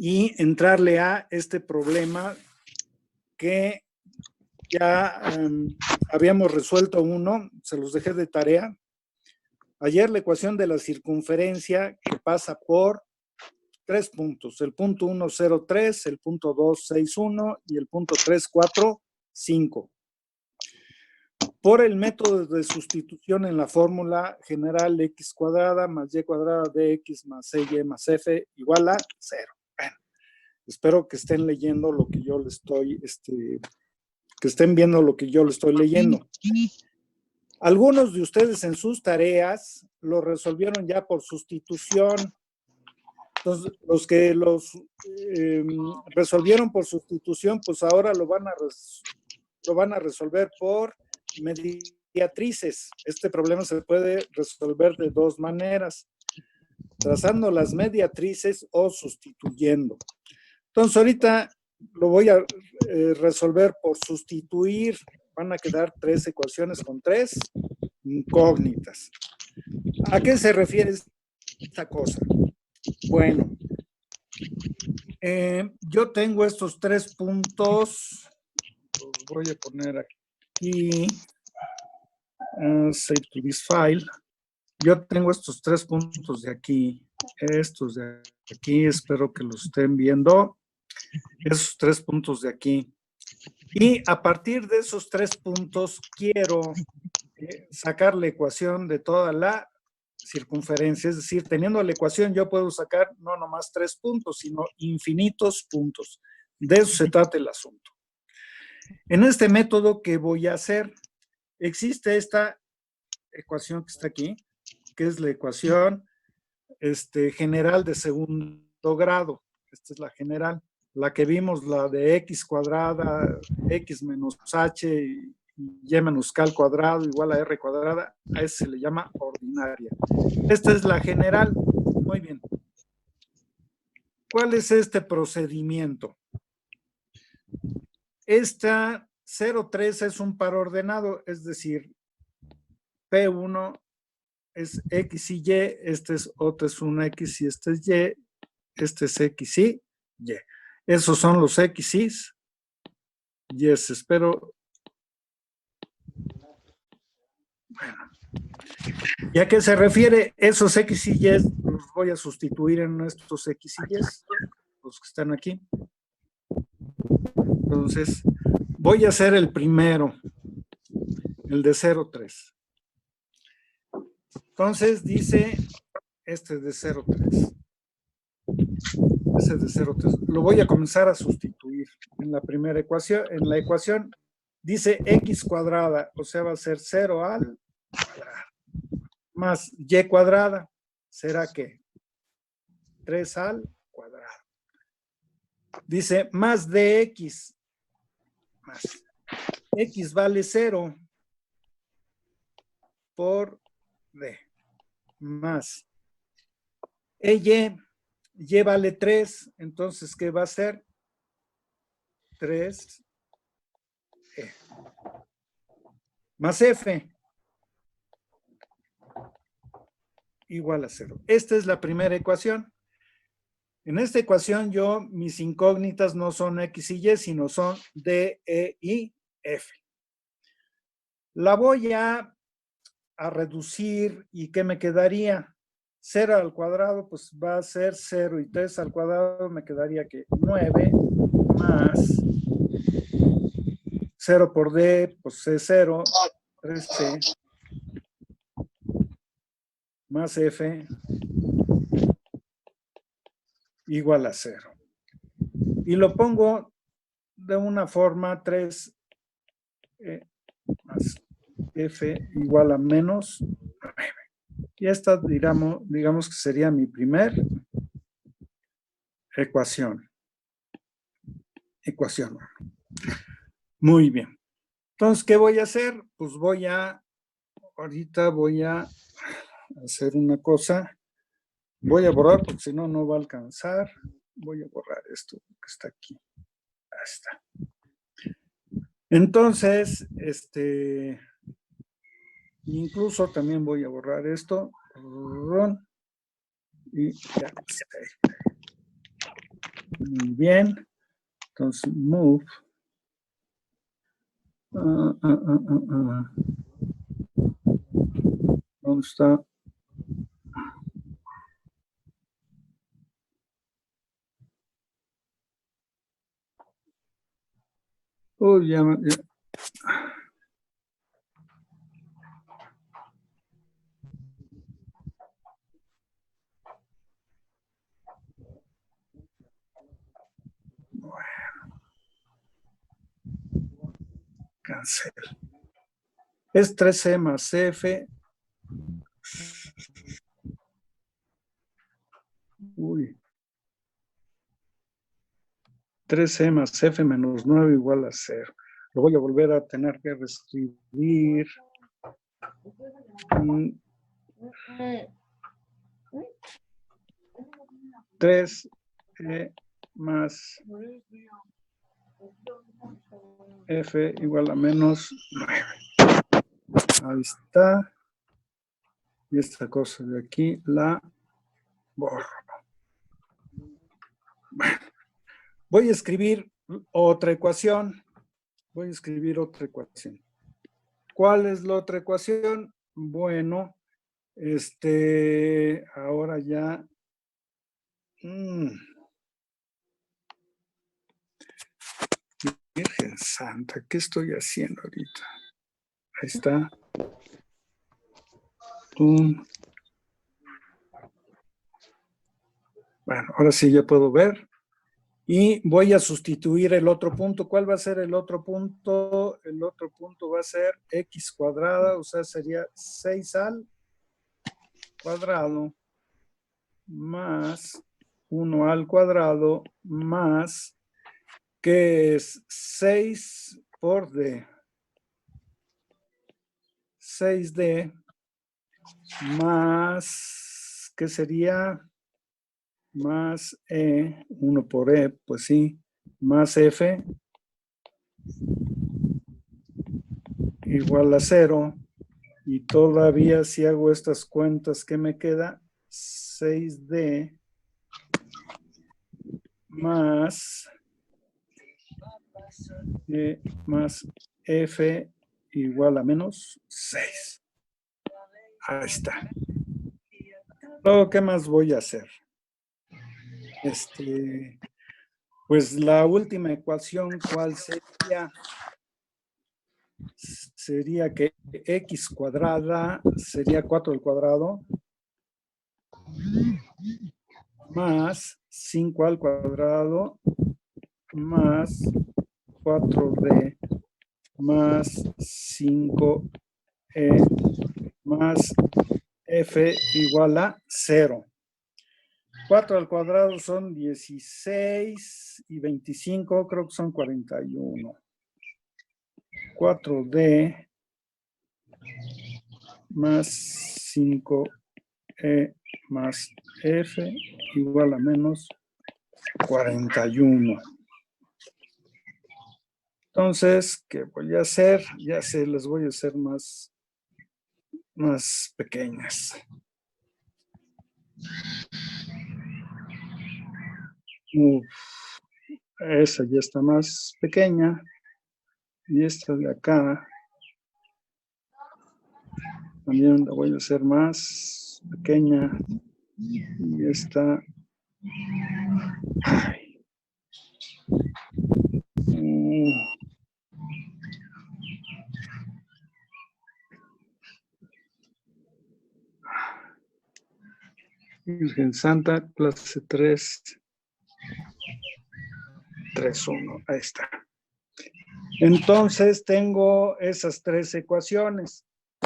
y entrarle a este problema que ya habíamos resuelto uno, se los dejé de tarea. Ayer la ecuación de la circunferencia que pasa por 3 puntos, el punto 1, 0, 3, el punto 2, 6, 1 y el punto 3, 4, 5. Por el método de sustitución en la fórmula general x cuadrada más y cuadrada de x más y más f igual a 0. Bueno, espero que estén leyendo lo que yo le estoy, que estén viendo lo que yo le estoy leyendo. Algunos de ustedes en sus tareas lo resolvieron ya por sustitución. Entonces, los que los resolvieron por sustitución, pues ahora lo van a resolver por mediatrices. Este problema se puede resolver de dos maneras, trazando las mediatrices o sustituyendo. Entonces, ahorita lo voy a resolver por sustituir. Van a quedar 3 ecuaciones con 3 incógnitas. ¿A qué se refiere esta cosa? Bueno, yo tengo estos 3 puntos. Los voy a poner aquí. Save to this file. Yo tengo estos 3 puntos de aquí. Estos de aquí. Espero que los estén viendo. Esos 3 puntos de aquí. Y a partir de esos 3 puntos quiero sacar la ecuación de toda la circunferencia. Es decir, teniendo la ecuación yo puedo sacar no nomás 3 puntos, sino infinitos puntos. De eso se trata el asunto. En este método, ¿qué voy a hacer? Existe esta ecuación que está aquí, que es la ecuación general de segundo grado. Esta es la general. La que vimos, la de x cuadrada, x menos h y y menos k al cuadrado igual a r cuadrada, a esa se le llama ordinaria. Esta es la general. Muy bien. ¿Cuál es este procedimiento? Esta 0,3 es un par ordenado, es decir, P1 es X y Y, otro es un X y este es Y, este es X y Y. Esos son los X y espero. Bueno. ¿Y a qué se refiere? Esos X y Y los voy a sustituir en estos X y Y, los que están aquí. Entonces, voy a hacer el primero, el de 0,3. Entonces, dice, este es de 0,3. Ese es de 0,3. Lo voy a comenzar a sustituir en la primera ecuación. En la ecuación dice x cuadrada, o sea, va a ser 0 al cuadrado, más y cuadrada, ¿será qué? 3 al cuadrado. Dice más dx, más x vale 0 por d, más y vale 3, entonces, ¿qué va a ser? 3 más f igual a 0. Esta es la primera ecuación. En esta ecuación mis incógnitas no son x y y, sino son d, e y f. La voy a reducir y ¿qué me quedaría? 0 al cuadrado, pues va a ser 0 y 3 al cuadrado me quedaría que 9 más 0 por d, pues es 0, 3c más f igual a 0. Y lo pongo de una forma 3 más f igual a menos 9. Y esta, digamos que sería mi primer ecuación. Muy bien. Entonces, ¿qué voy a hacer? Pues ahorita voy a hacer una cosa. Voy a borrar porque si no, no va a alcanzar. Voy a borrar esto que está aquí. Ahí está. Entonces, incluso también voy a borrar esto. Y ya está. Muy bien. Entonces, move. ¿Dónde está? Uy, ya. Cancel. Es 3C más F. Uy. 3C más F menos 9 igual a 0. Lo voy a volver a tener que reescribir. 3E más F igual a menos 9. Ahí está. Y esta cosa de aquí la borro. Bueno, voy a escribir otra ecuación. ¿Cuál es la otra ecuación? Bueno, ahora ya. Virgen Santa, ¿qué estoy haciendo ahorita? Ahí está. Bueno, ahora sí ya puedo ver. Y voy a sustituir el otro punto. ¿Cuál va a ser el otro punto? El otro punto va a ser x cuadrada, o sea, sería 6 al cuadrado más 1 al cuadrado más, que es 6 por d. 6d más, ¿qué sería? Más e, 1 por e, pues sí, más f igual a 0. Y todavía si hago estas cuentas, ¿qué me queda? 6d más e más f igual a menos 6. Ahí está. Luego, ¿qué más voy a hacer? Pues la última ecuación, ¿cuál sería? Sería que x cuadrada sería 4 al cuadrado más 5 al cuadrado más 4d más 5e más f igual a 0. 4 al cuadrado son 16 y 25, creo que son 41. 4d más 5e más f igual a menos 41. Entonces, ¿qué voy a hacer? Ya sé, les voy a hacer más pequeñas. Esa ya está más pequeña. Y esta de acá también la voy a hacer más pequeña. Y esta. Ay. Virgen Santa, clase 3. 3.1. Ahí está. Entonces tengo esas 3 ecuaciones.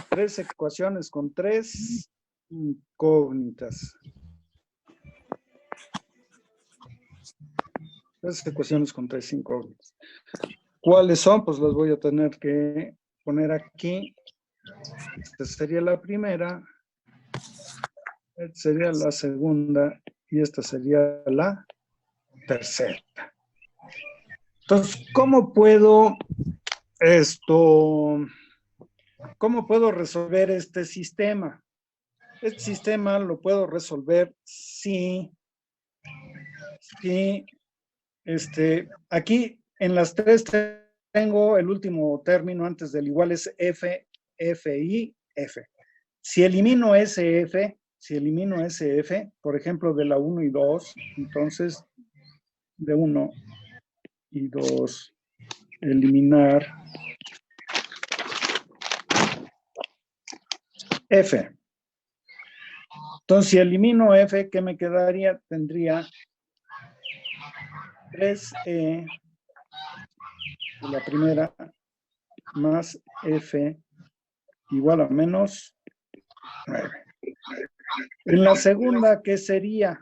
3 ecuaciones con 3 incógnitas. 3 ecuaciones con 3 incógnitas. ¿Cuáles son? Pues las voy a tener que poner aquí. Esta sería la primera. Esta sería la segunda. Y esta sería la tercera. Entonces, ¿cómo puedo resolver este sistema? Este sistema lo puedo resolver si Aquí en las tres tengo el último término antes del igual es F, F, I, F. Si elimino SF, por ejemplo, de la 1 y 2, entonces de 1 y 2, eliminar F. Entonces, si elimino F, ¿qué me quedaría? Tendría 3E de la primera más F igual a menos 9. En la segunda, ¿qué sería?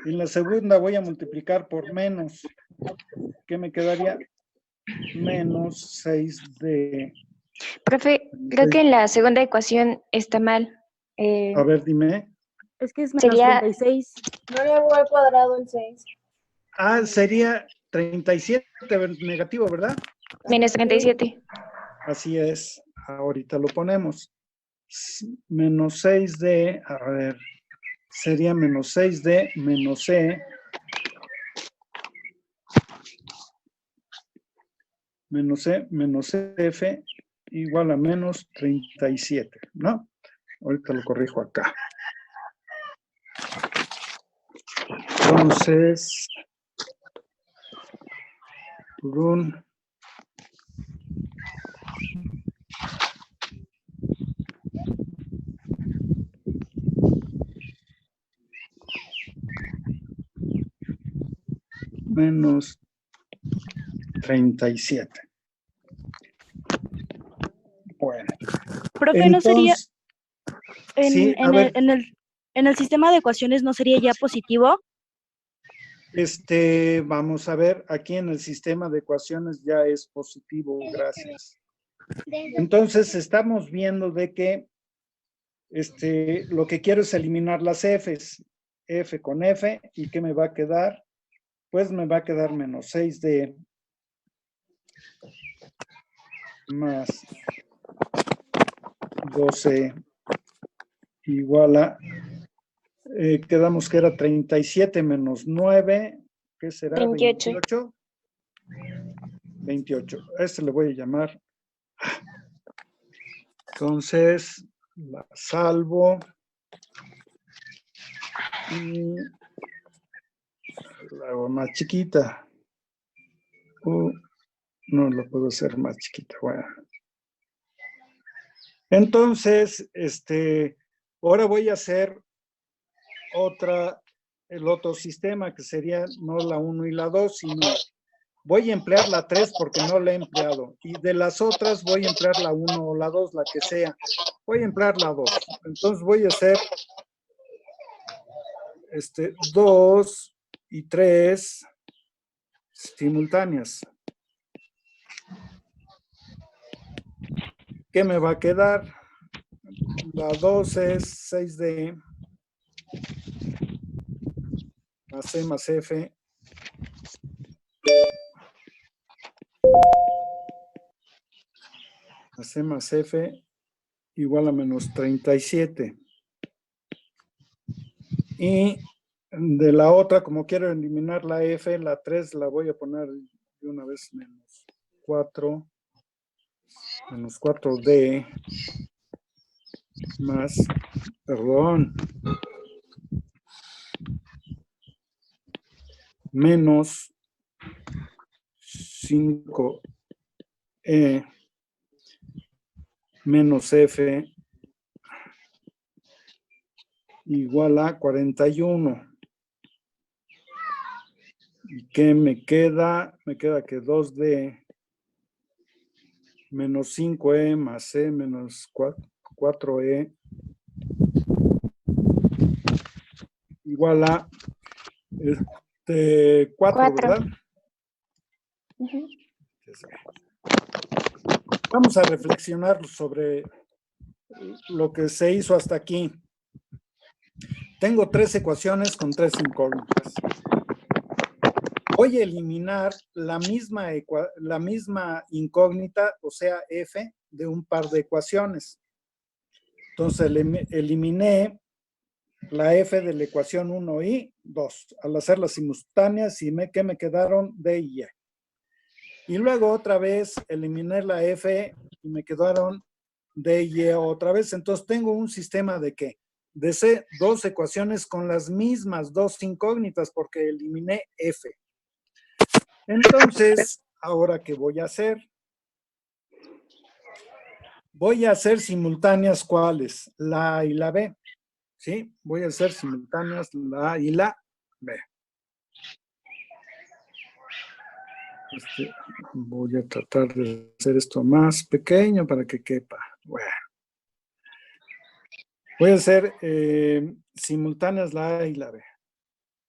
En la segunda voy a multiplicar por menos. ¿Qué me quedaría? Menos 6D. Profe, creo que en la segunda ecuación está mal. A ver, dime. Es que es menos Sería- 36. No le hago al cuadrado el 6. Ah, sería 37 negativo, ¿verdad? Menos 37. Así es. Ahorita lo ponemos. Menos 6D, a ver, sería menos 6D menos E. Menos E menos F igual a menos 37, ¿no? Ahorita lo corrijo acá. Entonces, run menos 37. Bueno. Profe, ¿no sería Entonces, sí, a ver. en el sistema de ecuaciones no sería ya positivo? Vamos a ver, aquí en el sistema de ecuaciones ya es positivo, gracias. Entonces, estamos viendo de que lo que quiero es eliminar las Fs. F con F, ¿y qué me va a quedar? Pues me va a quedar menos 6D más 12 igual a, quedamos que era 37 menos 9, ¿qué será? 28. 28. 28. A este le voy a llamar. Entonces, la salvo. Y la hago más chiquita. No lo puedo hacer más chiquita. Bueno. Entonces, ahora voy a hacer el otro sistema que sería no la 1 y la 2, sino voy a emplear la 3 porque no la he empleado. Y de las otras voy a emplear la 1 o la 2, la que sea. Voy a emplear la 2. Entonces voy a hacer 2 y 3 simultáneas. ¿Qué me va a quedar? La 2 es 6D más C más F más C más F igual a menos 37. Y de la otra, como quiero eliminar la F, la 3 la voy a poner de una vez menos 4, menos 4D más, perdón, menos 5E menos F igual a 41. ¿Y qué me queda? Me queda que 2D menos 5E más C menos 4E igual a 4, ¿verdad? Uh-huh. Vamos a reflexionar sobre lo que se hizo hasta aquí. Tengo 3 ecuaciones con 3 incógnitas. Voy a eliminar la misma incógnita, o sea, F, de un par de ecuaciones. Entonces, eliminé la f de la ecuación 1 y 2. Al hacer las simultáneas, ¿qué me quedaron? D y E. Y luego otra vez eliminé la f y me quedaron D y E otra vez. Entonces tengo un sistema de ¿qué? De C, dos ecuaciones con las mismas dos incógnitas porque eliminé f. Entonces, ¿ahora qué voy a hacer? Voy a hacer simultáneas, ¿cuáles? La A y la B. ¿Sí? Voy a hacer simultáneas la A y la B. Voy a tratar de hacer esto más pequeño para que quepa. Bueno. Voy a hacer simultáneas la A y la B.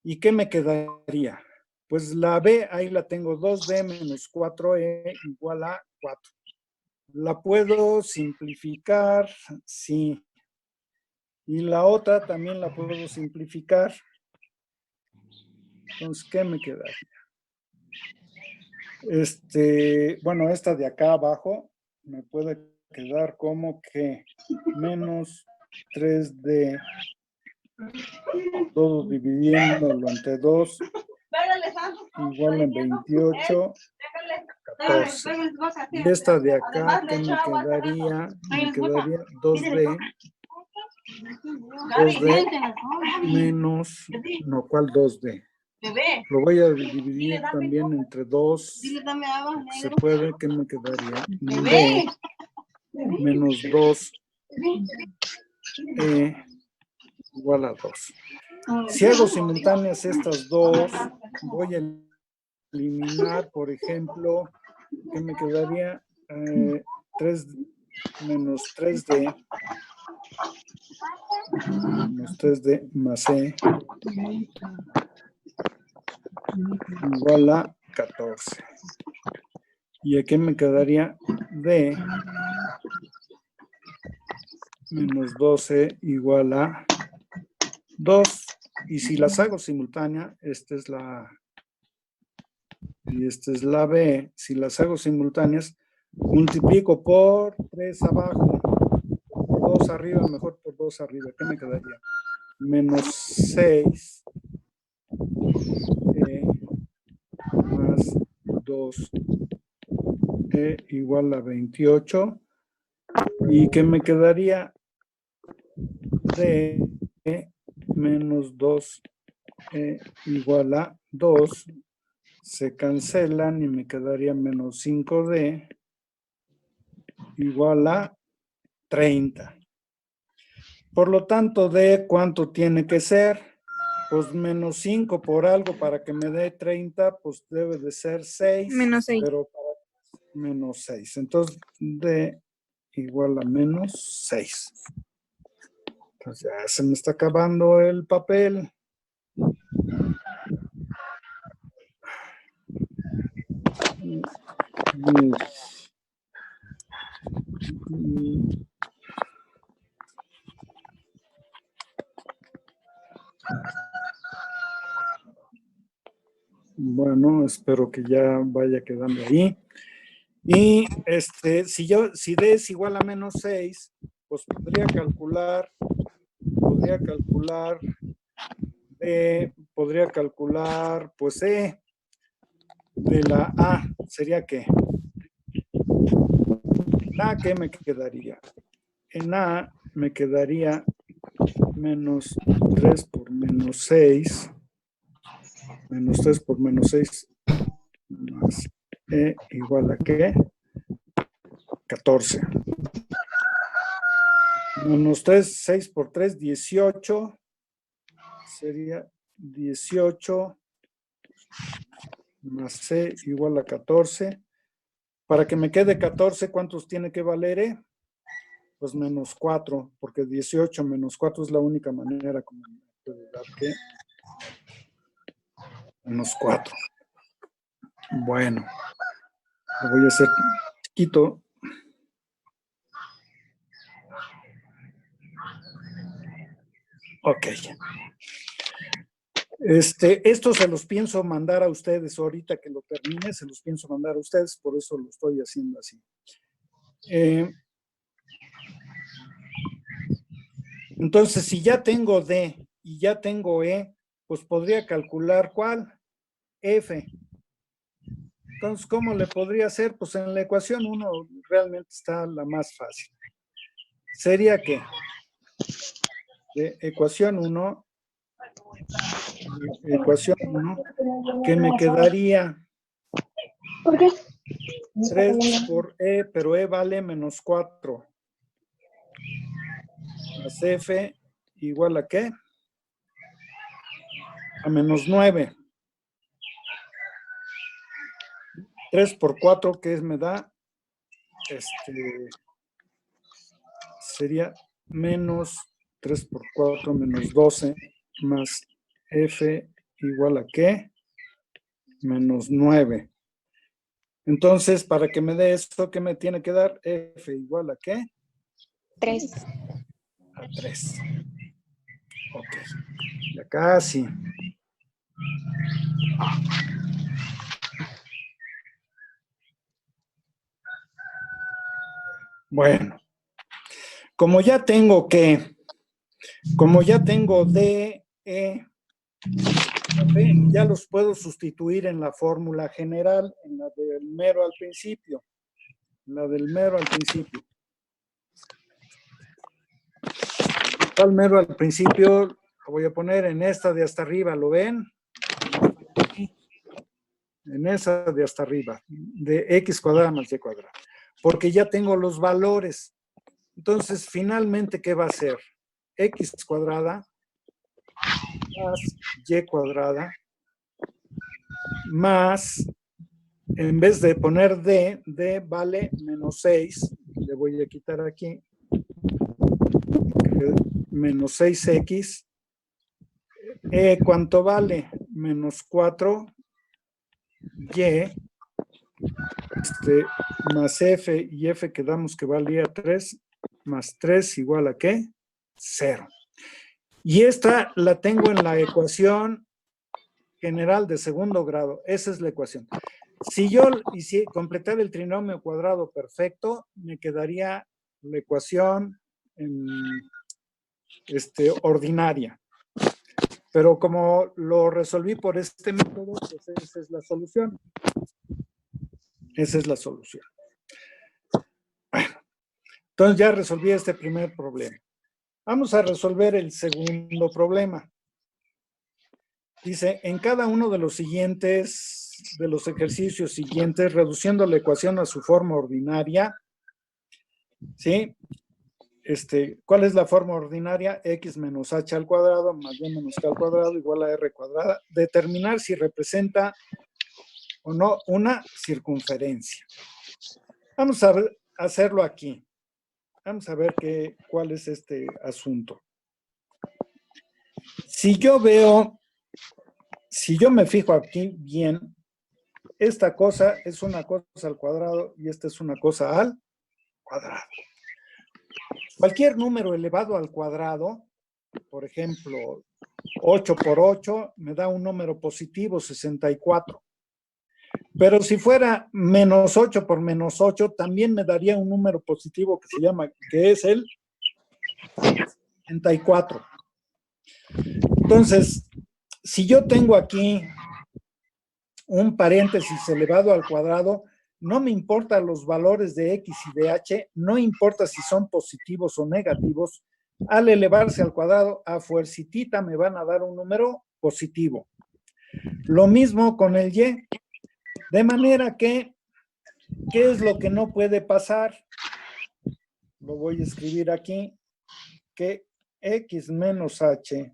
¿Y qué me quedaría? Pues la B, ahí la tengo, 2D menos 4E igual a 4. ¿La puedo simplificar? Sí. Y la otra también la puedo simplificar. Entonces, ¿qué me quedaría? Bueno, esta de acá abajo me puede quedar como que menos 3D, todo dividiéndolo entre 2, igual en 28, 14. Y esta de acá, ¿qué me quedaría? Me quedaría 2D menos, no, ¿cuál 2D? Lo voy a dividir también entre 2. Se puede, ¿qué me quedaría? D menos 2 igual a 2. Si hago simultáneas estas dos, voy a eliminar, por ejemplo, ¿qué me quedaría? 3 menos 3D menos 3D más E igual a 14. Y aquí me quedaría D menos 12 igual a 2. Y si las hago simultánea, esta es la A y esta es la B. Si las hago simultáneas, multiplico por 3 abajo, por 2 arriba, mejor por 2 arriba. ¿Qué me quedaría? Menos 6 más 2 igual a 28. ¿Y qué me quedaría? D menos 2 igual a 2. Se cancelan y me quedaría menos 5D igual a 30. Por lo tanto, D, ¿cuánto tiene que ser? Pues menos 5 por algo para que me dé 30, pues debe de ser 6. Menos 6. Pero menos 6. Entonces, D igual a menos 6. Entonces ya se me está acabando el papel. Bueno, espero que ya vaya quedando ahí. Y si D es igual a menos 6, pues podría calcular pues E de la A. ¿Sería qué? En A, ¿qué me quedaría? En A me quedaría menos 3 por menos 6. Menos 3 por menos 6 más E igual a ¿qué? 14. Menos 3, 6 por 3, 18. Sería 18 más C igual a 14. Para que me quede 14, ¿cuántos tiene que valer E? Pues menos 4, porque 18 menos 4 es la única manera como me puede dar que menos 4. Bueno, lo voy a hacer chiquito. Ok. Esto se los pienso mandar a ustedes ahorita que lo termine, se los pienso mandar a ustedes, por eso lo estoy haciendo así. Entonces, si ya tengo D y ya tengo E, pues podría calcular ¿cuál? F. Entonces, ¿cómo le podría hacer? Pues en la ecuación 1 realmente está la más fácil. Sería que de ecuación 1, que me quedaría ¿Por qué? 3 por E, pero E vale menos 4. Más F igual a ¿qué? A menos 9. 3 por 4, ¿qué me da? Sería menos 3 por 4 menos 12 más F igual a ¿qué? Menos 9. Entonces, para que me dé esto, ¿qué me tiene que dar? F igual a ¿qué? 3. A 3. Ok. Ya casi. Bueno. Como ya tengo D, E, F, ya los puedo sustituir en la fórmula general, en la del mero al principio. ¿Cuál mero al principio? Lo voy a poner en esta de hasta arriba, ¿lo ven? En esa de hasta arriba, de x cuadrada más y cuadrada. Porque ya tengo los valores. Entonces, finalmente, ¿qué va a ser? X cuadrada más y cuadrada más, en vez de poner D vale menos 6, le voy a quitar aquí, menos 6x, ¿cuánto vale? Menos 4y, más f, y f quedamos que valía 3, más 3 igual a ¿qué? 0. Y esta la tengo en la ecuación general de segundo grado. Esa es la ecuación. Si yo completar el trinomio cuadrado perfecto, me quedaría la ecuación ordinaria. Pero como lo resolví por este método, pues esa es la solución. Esa es la solución. Bueno, entonces ya resolví este primer problema. Vamos a resolver el segundo problema. Dice, en cada uno de los ejercicios siguientes, reduciendo la ecuación a su forma ordinaria, ¿sí? ¿Cuál es la forma ordinaria? X menos H al cuadrado más Y menos K al cuadrado igual a R cuadrada. Determinar si representa o no una circunferencia. Vamos a hacerlo aquí. Vamos a ver cuál es este asunto. Si yo me fijo aquí bien, esta cosa es una cosa al cuadrado y esta es una cosa al cuadrado. Cualquier número elevado al cuadrado, por ejemplo, 8 por 8, me da un número positivo, 64. Pero si fuera menos 8 por menos 8, también me daría un número positivo que es el 64. Entonces, si yo tengo aquí un paréntesis elevado al cuadrado, no me importan los valores de X y de H, no importa si son positivos o negativos, al elevarse al cuadrado, a fuercitita me van a dar un número positivo. Lo mismo con el Y, de manera que, ¿qué es lo que no puede pasar? Lo voy a escribir aquí, que X menos H,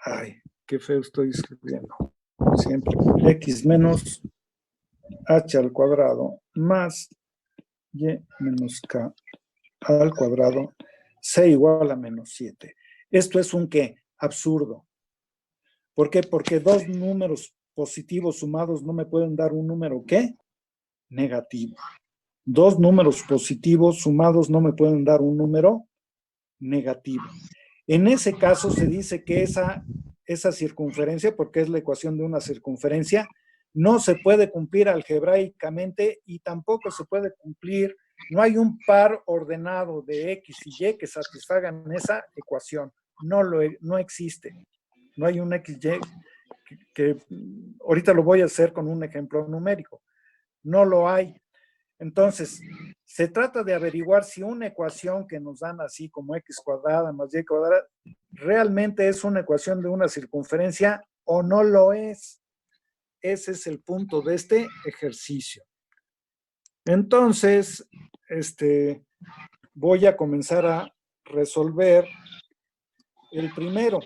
ay, qué feo estoy escribiendo, siempre, X menos H al cuadrado más Y menos K al cuadrado, C igual a menos 7. Esto es un ¿qué? Absurdo. ¿Por qué? Porque dos números positivos sumados no me pueden dar un número ¿qué? Negativo. Dos números positivos sumados no me pueden dar un número negativo. En ese caso se dice que esa circunferencia, porque es la ecuación de una circunferencia, no se puede cumplir algebraicamente y tampoco se puede cumplir, no hay un par ordenado de X y Y que satisfagan esa ecuación. No existe. No hay un XY que ahorita lo voy a hacer con un ejemplo numérico. No lo hay. Entonces, se trata de averiguar si una ecuación que nos dan así como x cuadrada más y cuadrada realmente es una ecuación de una circunferencia o no lo es. Ese es el punto de este ejercicio. Entonces, voy a comenzar a resolver el primero.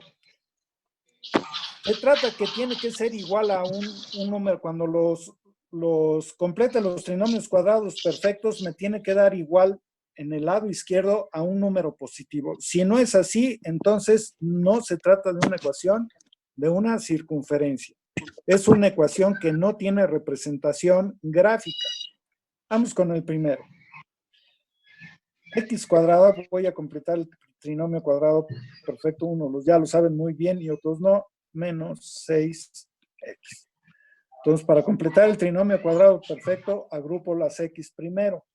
Se trata que tiene que ser igual a un número. Cuando complete los trinomios cuadrados perfectos, me tiene que dar igual en el lado izquierdo a un número positivo. Si no es así, entonces no se trata de una ecuación de una circunferencia. Es una ecuación que no tiene representación gráfica. Vamos con el primero. X cuadrado, voy a completar el trinomio cuadrado perfecto. Unos ya lo saben muy bien y otros no. Menos 6x. Entonces, para completar el trinomio cuadrado perfecto, agrupo las x primero.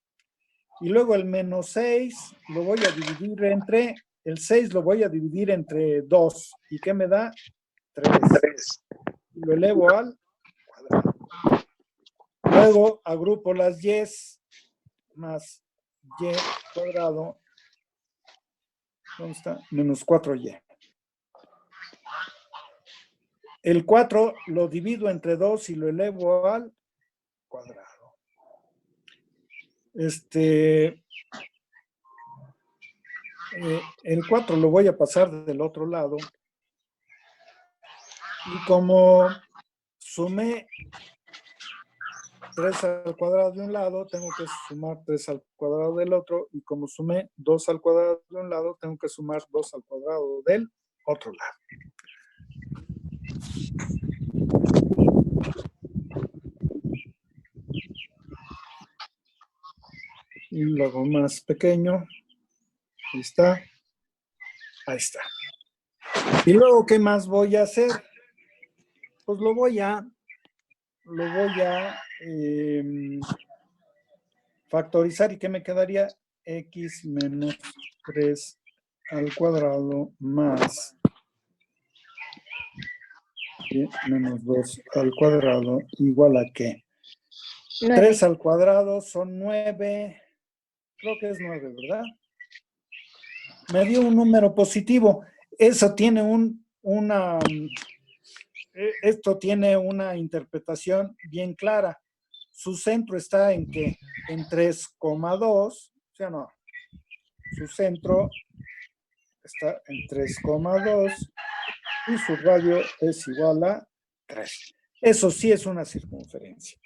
Y luego el menos 6 lo voy a dividir entre, el 6 lo voy a dividir entre 2. ¿Y qué me da? 3. Y lo elevo al cuadrado. Luego agrupo las y más y cuadrado. ¿Dónde está? Menos 4y. El 4 lo divido entre 2 y lo elevo al cuadrado. El 4 lo voy a pasar del otro lado. Y como sumé 3 al cuadrado de un lado, tengo que sumar 3 al cuadrado del otro. Y como sumé 2 al cuadrado de un lado, tengo que sumar 2 al cuadrado del otro lado. Y luego más pequeño. Ahí está. Ahí está. Y luego, ¿qué más voy a hacer? Pues lo voy a factorizar. ¿Y qué me quedaría? X menos 3 al cuadrado más y menos 2 al cuadrado igual a ¿qué? 9. 3 al cuadrado son 9. Creo que es 9, ¿verdad? Me dio un número positivo. Eso tiene esto tiene una interpretación bien clara. Su centro está en ¿qué? En 3,2. ¿Sí o no? Su centro está en 3,2 y su radio es igual a 3. Eso sí es una circunferencia.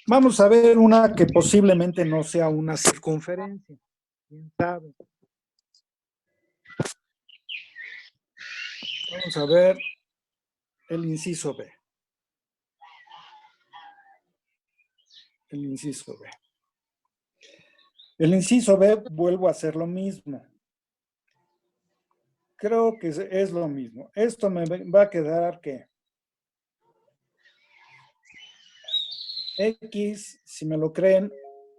Vamos a ver una que posiblemente no sea una circunferencia. ¿Quién sabe? Vamos a ver el inciso B. El inciso B. El inciso B vuelvo a hacer lo mismo. Creo que es lo mismo. Esto me va a quedar que X, si me lo creen,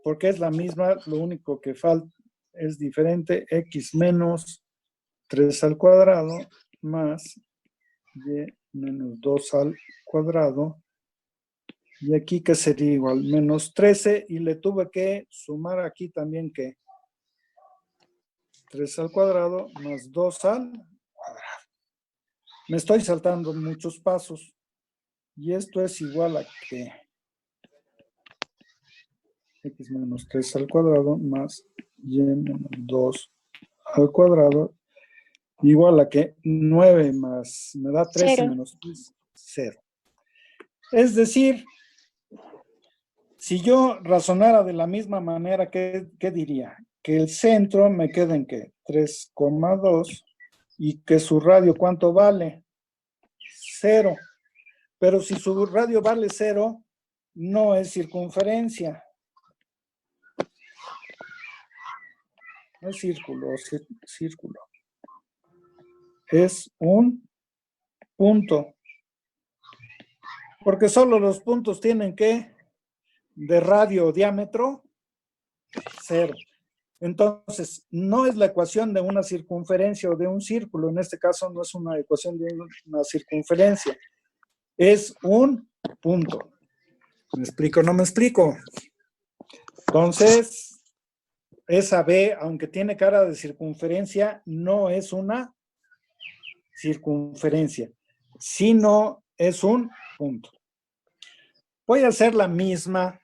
porque es la misma, lo único que falta es diferente, X menos 3 al cuadrado más Y menos 2 al cuadrado. Y aquí que sería igual, menos 13, y le tuve que sumar aquí también que 3 al cuadrado más 2 al cuadrado. Me estoy saltando muchos pasos. Y esto es igual a que X menos 3 al cuadrado más Y menos 2 al cuadrado igual a que 9 más, me da 13 0. menos 3, 0. Es decir, si yo razonara de la misma manera, ¿qué diría? Que el centro me queda en ¿qué? 3,2 y que su radio, ¿cuánto vale? 0. Pero si su radio vale 0, no es circunferencia. No es círculo, círculo. Es un punto. Porque solo los puntos tienen que, de radio o diámetro, 0. Entonces, no es la ecuación de una circunferencia o de un círculo. En este caso no es una ecuación de una circunferencia. Es un punto. ¿Me explico o no me explico? Entonces, esa B, aunque tiene cara de circunferencia, no es una circunferencia, sino es un punto. Voy a hacer la misma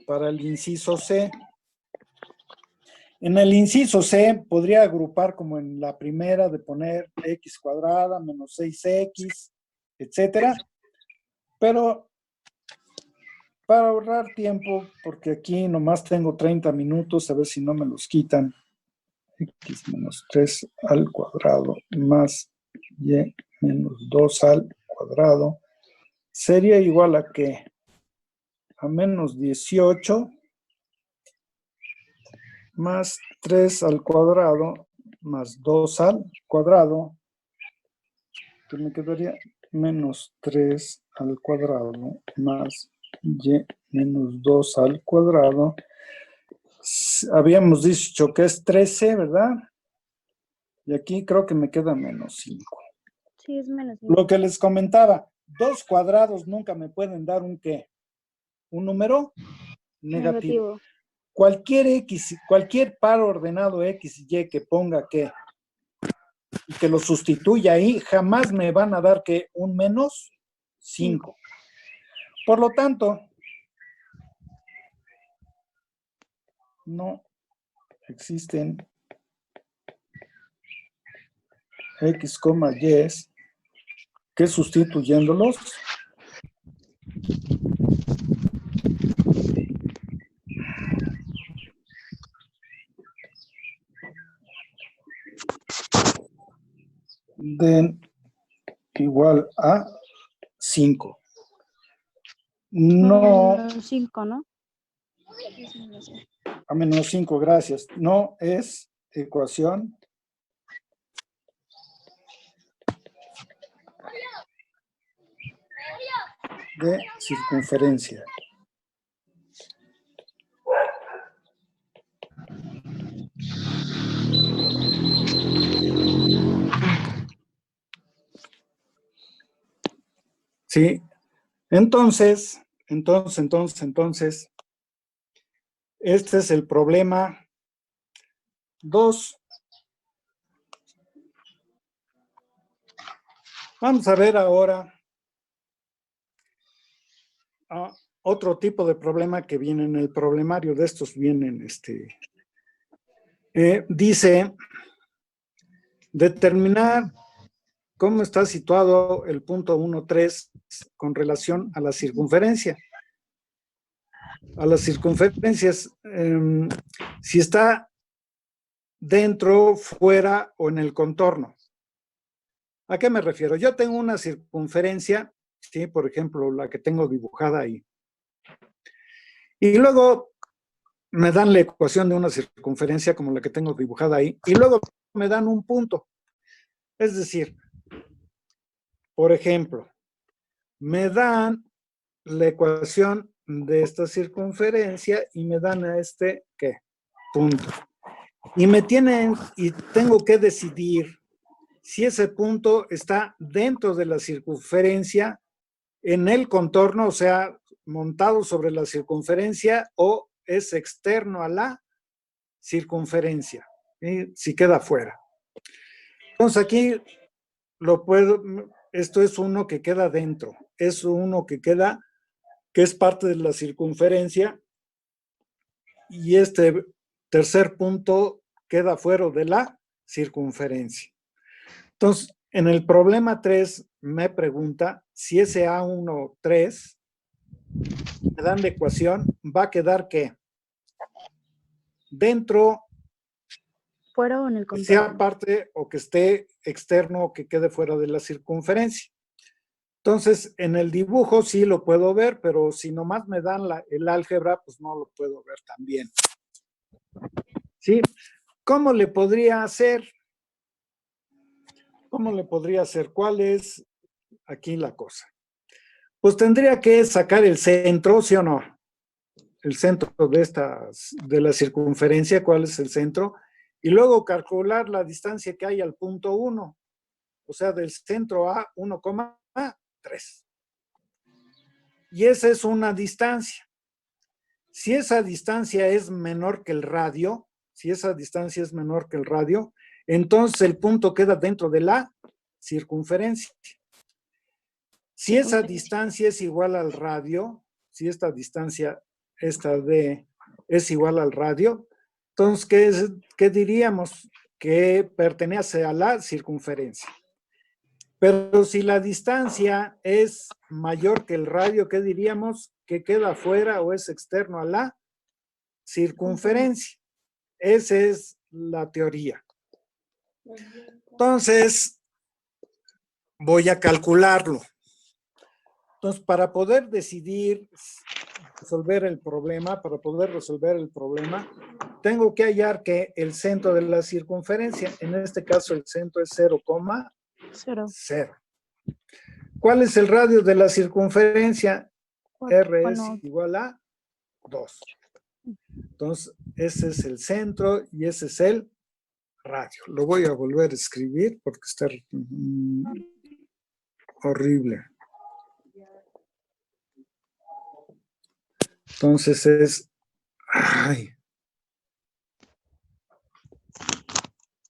para el inciso C. En el inciso C podría agrupar como en la primera de poner x cuadrada menos 6x, etcétera. Pero para ahorrar tiempo, porque aquí nomás tengo 30 minutos, a ver si no me los quitan. X menos 3 al cuadrado más y menos 2 al cuadrado sería igual a ¿qué? A menos 18 más 3 al cuadrado más 2 al cuadrado, que me quedaría menos 3 al cuadrado más y menos 2 al cuadrado. Habíamos dicho que es 13, ¿verdad? Y aquí creo que me queda menos 5. Sí, es menos 5. Lo que les comentaba, 2 cuadrados nunca me pueden dar un ¿qué? Un número negativo. Cualquier X, cualquier par ordenado X y Y que ponga ¿qué? Y que lo sustituya ahí, jamás me van a dar ¿qué? Un menos 5. Por lo tanto, no existen X, Y que sustituyéndolos den igual a 5. No, Menos 5, ¿no? a menos 5, gracias. No es ecuación de circunferencia. Sí, entonces, este es el problema 2. Vamos a ver ahora otro tipo de problema que viene en el problemario. De estos vienen, dice, determinar cómo está situado el punto 1, 3 con relación a la circunferencia. A las circunferencias, si está dentro, fuera o en el contorno. ¿A qué me refiero? Yo tengo una circunferencia, ¿sí? Por ejemplo, la que tengo dibujada ahí. Y luego me dan la ecuación de una circunferencia como la que tengo dibujada ahí. Y luego me dan un punto. Es decir, por ejemplo, me dan la ecuación de esta circunferencia y me dan a ¿qué? Punto. Y tengo que decidir si ese punto está dentro de la circunferencia, en el contorno, o sea, montado sobre la circunferencia, o es externo a la circunferencia, ¿sí? Si queda fuera. Entonces aquí esto es uno que queda dentro, es uno que es parte de la circunferencia, y este tercer punto queda fuera de la circunferencia. Entonces, en el problema 3 me pregunta si ese A1, 3 me dan la ecuación, va a quedar ¿qué? Dentro, Fuera o en el que sea contorno. parte o que esté externo o que quede fuera de la circunferencia. Entonces, en el dibujo sí lo puedo ver, pero si nomás me dan el álgebra, pues no lo puedo ver también. ¿Sí? ¿Cómo le podría hacer? ¿Cómo le podría hacer? ¿Cuál es aquí la cosa? Pues tendría que sacar el centro, ¿sí o no? el centro de la circunferencia, cuál es el centro, y luego calcular la distancia que hay al punto 1, o sea, del centro a 1,3. Y esa es una distancia. Si esa distancia es menor que el radio, entonces el punto queda dentro de la circunferencia. Si esa distancia es igual al radio, si esta distancia, esta D, es igual al radio, entonces, ¿qué diríamos? Que pertenece a la circunferencia. Pero si la distancia es mayor que el radio, ¿qué diríamos? Que queda fuera o es externo a la circunferencia. Esa es la teoría. Entonces, voy a calcularlo. Entonces, para poder resolver el problema, tengo que hallar que el centro de la circunferencia, en este caso el centro es 0,0. ¿Cuál es el radio de la circunferencia? R es igual a 2. Entonces, ese es el centro y ese es el radio. Lo voy a volver a escribir porque está horrible. Entonces es,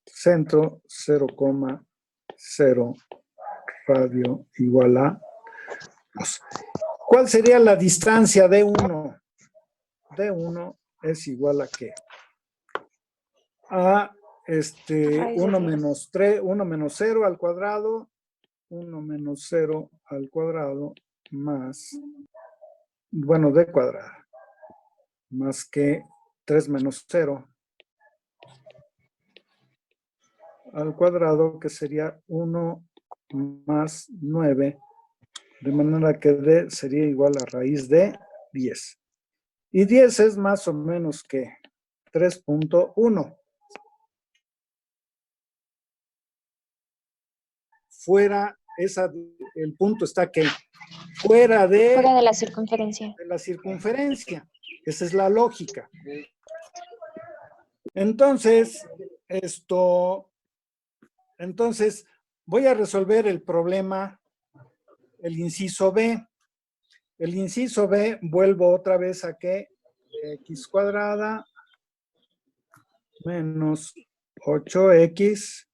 centro 0,0, radio igual a 2. ¿Cuál sería la distancia de 1? De 1 es igual a ¿qué? A 1 menos 3, 1 menos 0 al cuadrado, 1 menos 0 al cuadrado más, bueno, d cuadrada, más que 3 menos 0 al cuadrado, que sería 1 más 9, de manera que d sería igual a raíz de 10. Y 10 es más o menos que 3.1. Fuera, el punto está que fuera de la circunferencia. De la circunferencia. Esa es la lógica. Entonces, voy a resolver el problema, el inciso B. El inciso B, vuelvo otra vez a que x cuadrada menos 8x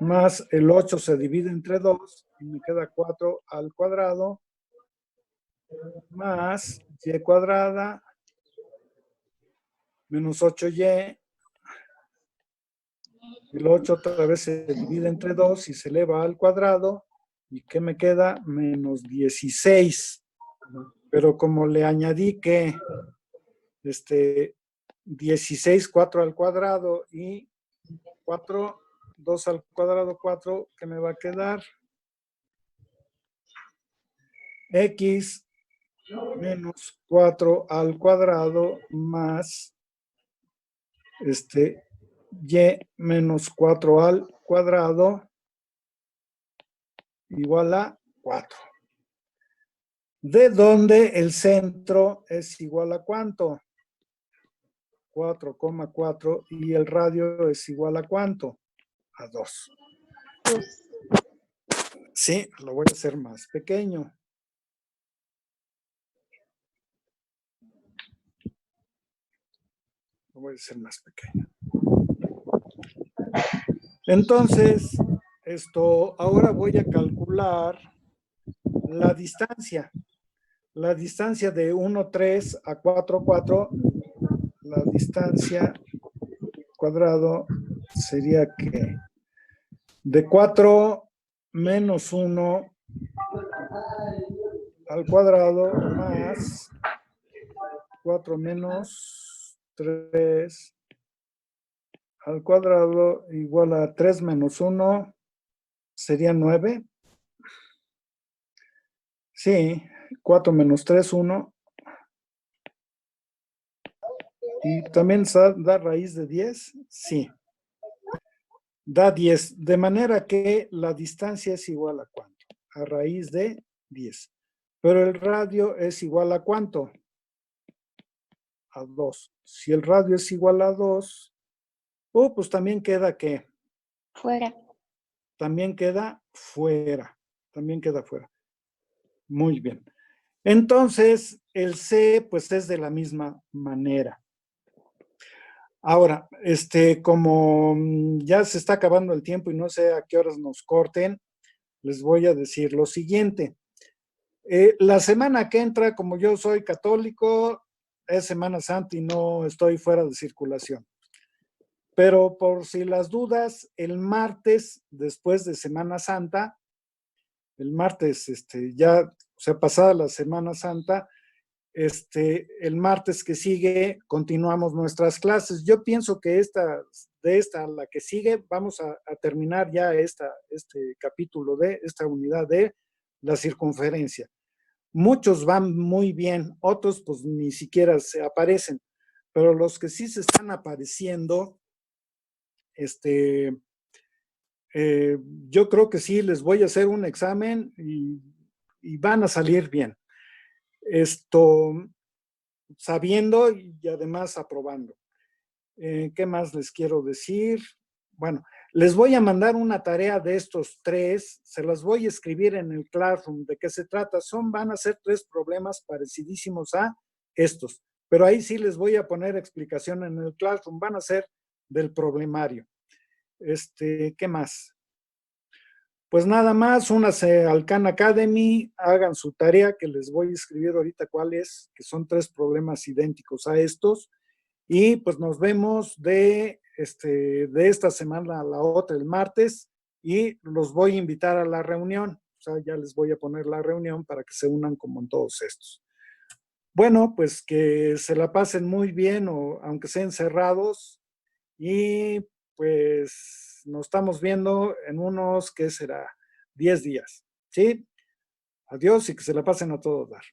más el 8 se divide entre 2 y me queda 4 al cuadrado más y cuadrada menos 8y. El 8 otra vez se divide entre 2 y se eleva al cuadrado. ¿Y qué me queda? Menos 16. Pero como le añadí que 16, 4 al cuadrado y 4, 2 al cuadrado, 4, ¿qué me va a quedar? X menos 4 al cuadrado más y menos 4 al cuadrado igual a 4. ¿De dónde el centro es igual a cuánto? 4,4 y el radio es igual a cuánto? A 2. Sí, lo voy a hacer más pequeño. Lo voy a hacer más pequeño. Entonces, ahora voy a calcular la distancia. La distancia de 1,3 a 4,4, la distancia cuadrado sería que de 4 menos 1 al cuadrado más 4 menos 3 al cuadrado igual a 3 menos 1 sería 9. Sí, 4 menos 3, 1. ¿Y también da raíz de 10? Sí. Da 10. De manera que la distancia es igual a ¿cuánto? A raíz de 10. Pero el radio es igual a ¿cuánto? a 2. Si el radio es igual a 2, pues también queda ¿qué? Fuera. También queda fuera. También queda fuera. Muy bien. Entonces, el C, pues es de la misma manera. Ahora, como ya se está acabando el tiempo y no sé a qué horas nos corten, les voy a decir lo siguiente. La semana que entra, como yo soy católico, es Semana Santa y no estoy fuera de circulación. Pero por si las dudas, el martes, después de Semana Santa, el martes, ya, o sea, pasada la Semana Santa, el martes que sigue continuamos nuestras clases. Yo pienso que de esta a la que sigue, vamos a terminar ya este capítulo de esta unidad de la circunferencia. Muchos van muy bien, otros pues ni siquiera se aparecen, pero los que sí se están apareciendo, yo creo que sí les voy a hacer un examen y van a salir bien. Sabiendo y además aprobando. ¿Qué más les quiero decir? Bueno, les voy a mandar una tarea de estos 3, se las voy a escribir en el Classroom. ¿De qué se trata? Van a ser 3 problemas parecidísimos a estos, pero ahí sí les voy a poner explicación en el Classroom, van a ser del problemario. ¿Qué más? Pues nada más, únase al Khan Academy, hagan su tarea que les voy a escribir ahorita cuál es, que son 3 problemas idénticos a estos, y pues nos vemos de esta semana a la otra, el martes, y los voy a invitar a la reunión. O sea, ya les voy a poner la reunión para que se unan como en todos estos. Bueno, pues que se la pasen muy bien, o aunque sean cerrados, y pues nos estamos viendo en unos, ¿qué será? 10 días, ¿sí? Adiós y que se la pasen a todo dar.